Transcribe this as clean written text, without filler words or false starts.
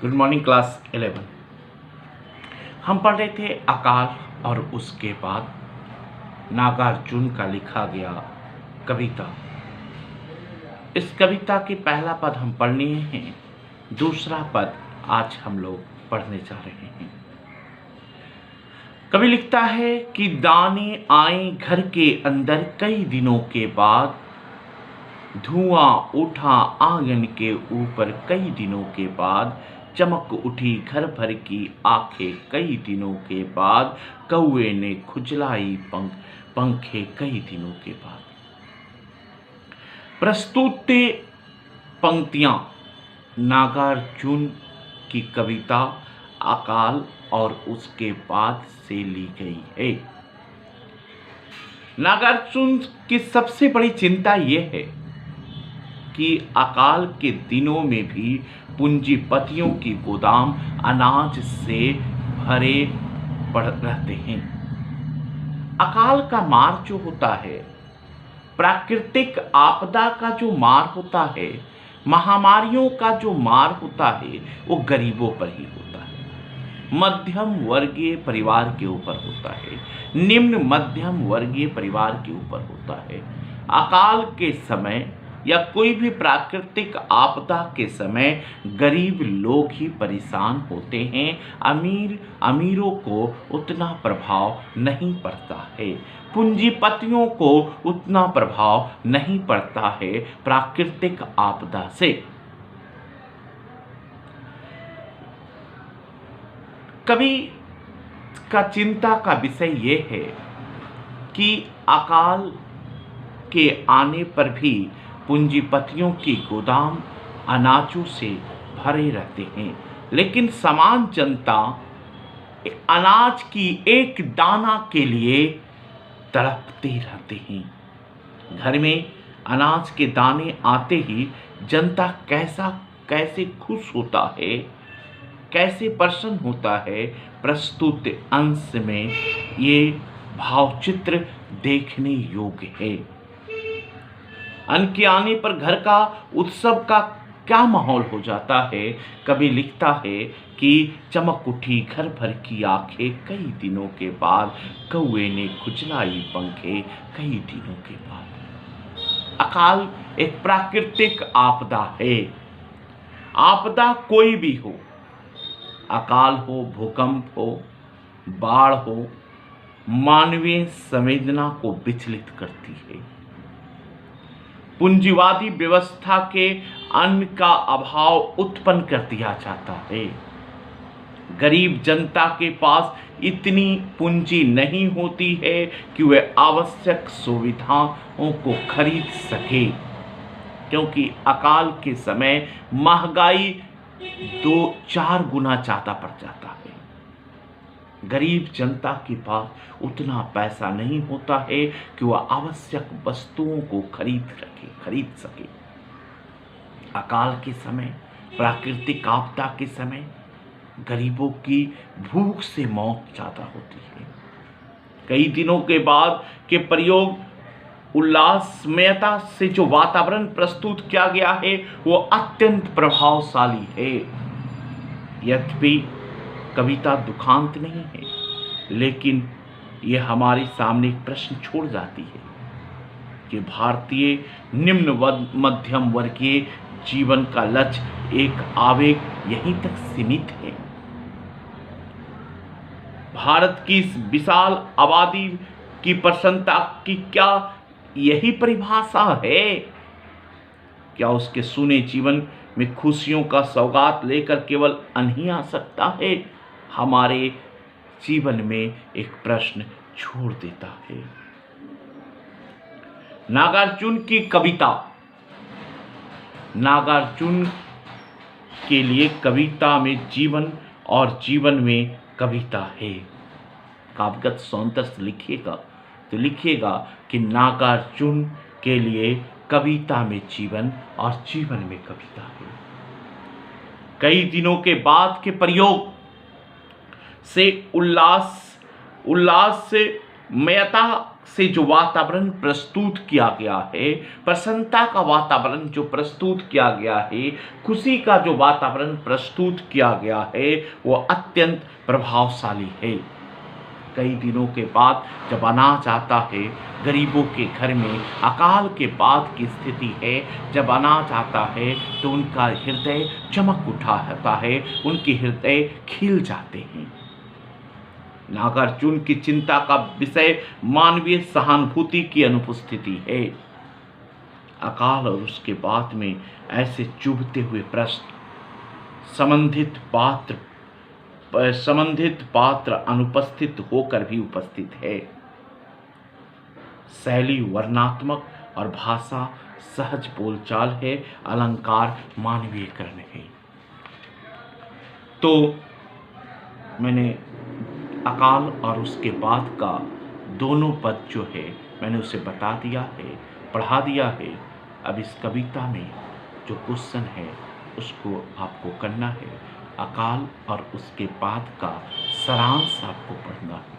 Good morning class 11। हम पढ़ रहे थे अकाल और उसके बाद नागार्जुन का लिखा गया कविता। इस कविता के पहला पद हम पढ़ लिए हैं, दूसरा पद आज हम लोग पढ़ने जा रहे हैं। कवि लिखता है कि दाने आए घर के अंदर कई दिनों के बाद, धुआं उठा आंगन के ऊपर कई दिनों के बाद, चमक उठी घर भर की आंखें कई दिनों के बाद, कौए ने खुजलाई पंखे कई दिनों के बाद। प्रस्तुत पंक्तियां नागार्जुन की कविता अकाल और उसके बाद से ली गई है। नागार्जुन की सबसे बड़ी चिंता यह है कि अकाल के दिनों में भी पूंजीपतियों की गोदाम अनाज से भरे पड़ रहते हैं। अकाल का मार जो होता है, प्राकृतिक आपदा का जो मार होता है, महामारियों का जो मार होता है, वो गरीबों पर ही होता है। मध्यम वर्गीय परिवार के ऊपर होता है, निम्न मध्यम वर्गीय परिवार के ऊपर होता है। अकाल के समय या कोई भी प्राकृतिक आपदा के समय गरीब लोग ही परेशान होते हैं। अमीरों को उतना प्रभाव नहीं पड़ता है, पूंजीपतियों को उतना प्रभाव नहीं पड़ता है प्राकृतिक आपदा से। कवि का चिंता का विषय यह है कि अकाल के आने पर भी पूंजीपतियों की गोदाम अनाजों से भरे रहते हैं, लेकिन समान जनता अनाज की एक दाना के लिए तड़पते रहते हैं। घर में अनाज के दाने आते ही जनता कैसे खुश होता है, कैसे प्रसन्न होता है। प्रस्तुत अंश में ये भावचित्र देखने योग्य है। अन्न के आने पर घर का उत्सव का क्या माहौल हो जाता है। कवि लिखता है कि चमक उठी घर भर की आंखें कई दिनों के बाद, कौए ने खुजलाई पंखे कई दिनों के बाद। अकाल एक प्राकृतिक आपदा है। आपदा कोई भी हो, अकाल हो, भूकंप हो, बाढ़ हो, मानवीय संवेदना को विचलित करती है। पूंजीवादी व्यवस्था के अन्न का अभाव उत्पन्न कर दिया जाता है। गरीब जनता के पास इतनी पूंजी नहीं होती है कि वह आवश्यक सुविधाओं को खरीद सके, क्योंकि अकाल के समय महंगाई 2-4 गुना ज़्यादा बढ़ जाता है। गरीब जनता के पास उतना पैसा नहीं होता है कि वह आवश्यक वस्तुओं को खरीद सके। अकाल के समय, प्राकृतिक आपदा के समय गरीबों की भूख से मौत ज़्यादा होती है। कई दिनों के बाद के प्रयोग उल्लासमयता से जो वातावरण प्रस्तुत किया गया है वो अत्यंत प्रभावशाली है। यद्यपि कविता दुखांत नहीं है, लेकिन यह हमारे सामने एक प्रश्न छोड़ जाती है कि भारतीय निम्न मध्यम वर्गीय जीवन का लक्ष्य एक आवेग यहीं तक सीमित है। भारत की इस विशाल आबादी की प्रसन्नता की क्या यही परिभाषा है? क्या उसके सूने जीवन में खुशियों का सौगात लेकर केवल अन्न ही आ सकता है? हमारे जीवन में एक प्रश्न छोड़ देता है। नागार्जुन की कविता, नागार्जुन के लिए कविता में जीवन और जीवन में कविता है। काव्यगत सौंदर्य से लिखिएगा तो लिखिएगा कि नागार्जुन के लिए कविता में जीवन और जीवन में कविता है। कई दिनों के बाद के प्रयोग से उल्लास से मयता से जो वातावरण प्रस्तुत किया गया है, प्रसन्नता का वातावरण जो प्रस्तुत किया गया है, खुशी का जो वातावरण प्रस्तुत किया गया है, वो अत्यंत प्रभावशाली है। कई दिनों के बाद जब अनाज आता है, गरीबों के घर में अकाल के बाद की स्थिति है, जब अनाज आता है तो उनका हृदय चमक उठाता है, उनके हृदय खिल जाते हैं। नागार्जुन की चिंता का विषय मानवीय सहानुभूति की अनुपस्थिति है। अकाल और उसके बाद में ऐसे चुभते हुए प्रश्न संबंधित पात्र अनुपस्थित होकर भी उपस्थित है। शैली वर्णात्मक और भाषा सहज बोलचाल है, अलंकार मानवीयकरण है। तो मैंने अकाल और उसके बाद का दोनों पद जो है मैंने उसे बता दिया है, पढ़ा दिया है। अब इस कविता में जो क्वेश्चन है उसको आपको करना है। अकाल और उसके बाद का सारांश आपको पढ़ना है।